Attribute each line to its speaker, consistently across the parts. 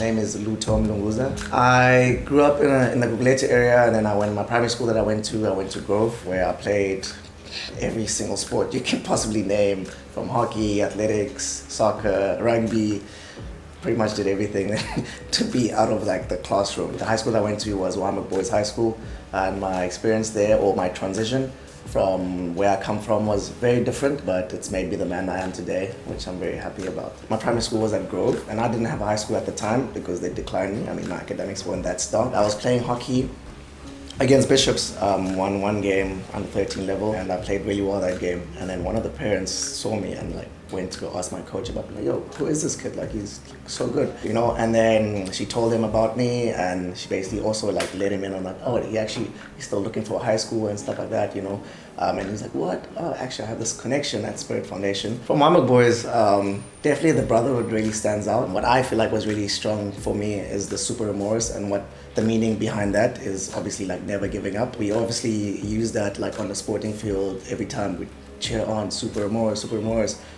Speaker 1: name is Lutho Mlanguzo. I grew up in the Gugulethu area, and then my primary school that I went to Grove, where I played every single sport you can possibly name, from hockey, athletics, soccer, rugby. Pretty much did everything to be out of like the classroom. The high school I went to was Wyoming Boys High School, and my experience there, or my transition from where I come from, was very different, but it's made me the man I am today, which I'm very happy about. My primary school was at Grove, and I didn't have a high school at the time because they declined me. I mean, my academics weren't that strong. I was playing hockey against Bishops, won one game under 13 level, and I played really well that game. And then one of the parents saw me and like went to go ask my coach about, like, yo, who is this kid? Like, he's so good, you know? And then she told him about me, and she basically also like let him in on like, oh, he's still looking for a high school and stuff like that, you know? And he's like, what? Oh, actually, I have this connection at Spirit Foundation. For Mama Boys, definitely the brotherhood really stands out. What I feel like was really strong for me is the super remorse, and what the meaning behind that is obviously like never giving up. We obviously use that like on the sporting field every time we cheer on super remorse,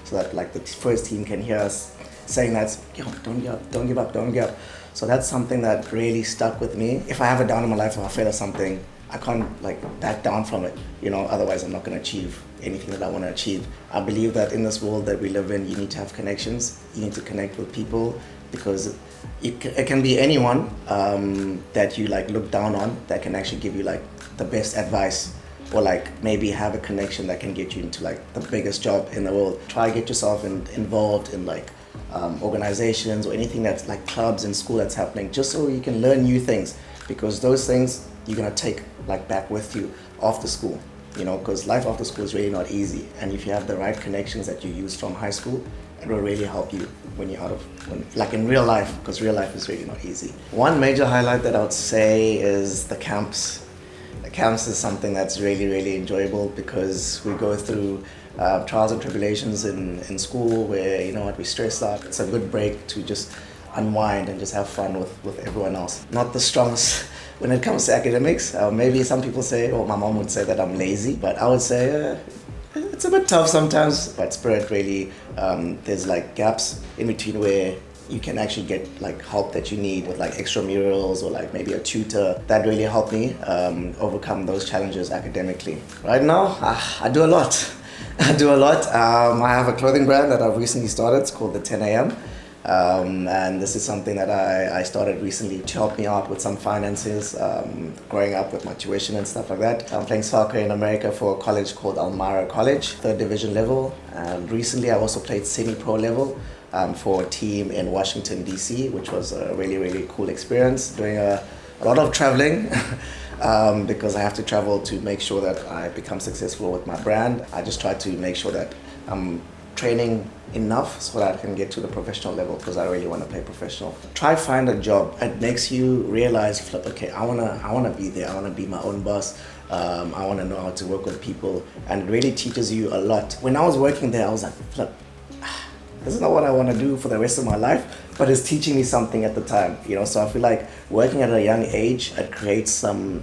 Speaker 1: so that like the first team can hear us saying that, yo, don't give up, don't give up, don't give up. So that's something that really stuck with me. If I have a down in my life or I fail at something, I can't like back down from it, you know, otherwise I'm not gonna achieve anything that I wanna achieve. I believe that in this world that we live in, you need to have connections, you need to connect with people, because it can be anyone that you like look down on that can actually give you like the best advice, or like maybe have a connection that can get you into like the biggest job in the world. Try to get yourself involved in like organizations or anything that's like clubs in school that's happening, just so you can learn new things, because those things you're gonna take like back with you after school, you know, because life after school is really not easy. And if you have the right connections that you use from high school, it will really help you when you're like in real life, because real life is really not easy. One major highlight that I would say is the camps. The camps is something that's really, really enjoyable, because we go through trials and tribulations in school where, you know what, we stress out. It's a good break to just unwind and just have fun with everyone else. Not the strongest when it comes to academics. Maybe some people say, or my mom would say that I'm lazy, but I would say it's a bit tough sometimes. But Spirit really, there's like gaps in between where you can actually get like help that you need with like extramurals or like maybe a tutor. That really helped me overcome those challenges academically. Right now, I do a lot. I do a lot. I have a clothing brand that I've recently started. It's called the 10 a.m. And this is something that I started recently to help me out with some finances, growing up with my tuition and stuff like that. I'm playing soccer in America for a college called Elmira College, 3rd division level. And recently I also played semi-pro level for a team in Washington, D.C., which was a really, really cool experience, doing a lot of traveling because I have to travel to make sure that I become successful with my brand. I just try to make sure that I'm training enough so that I can get to the professional level, because I really want to play professional. Try find a job. It makes you realize, okay, I wanna be there. I wanna be my own boss. I wanna know how to work with people, and it really teaches you a lot. When I was working there, I was like, flip, this is not what I want to do for the rest of my life, but it's teaching me something at the time, you know. So I feel like working at a young age, it creates some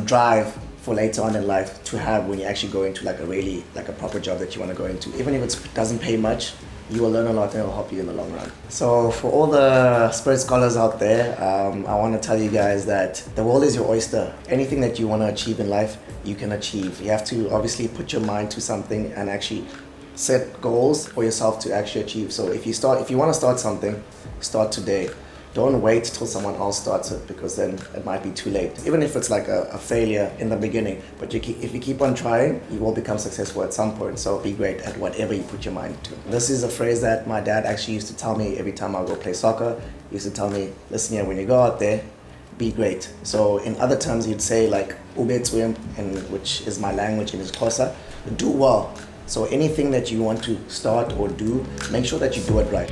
Speaker 1: drive for later on in life to have when you actually go into like a proper job that you want to go into. Even if it doesn't pay much, you will learn a lot and it will help you in the long run. So for all the Spirit scholars out there, I want to tell you guys that the world is your oyster. Anything that you want to achieve in life, you can achieve. You have to obviously put your mind to something and actually set goals for yourself to actually achieve. So if you want to start something, start today. Don't wait till someone else starts it, because then it might be too late. Even if it's like a failure in the beginning, but if you keep on trying, you will become successful at some point. So be great at whatever you put your mind to. This is a phrase that my dad actually used to tell me every time I go play soccer. He used to tell me, listen here, when you go out there, be great. So in other terms, he'd say like, which is my language in Xhosa, do well. So anything that you want to start or do, make sure that you do it right.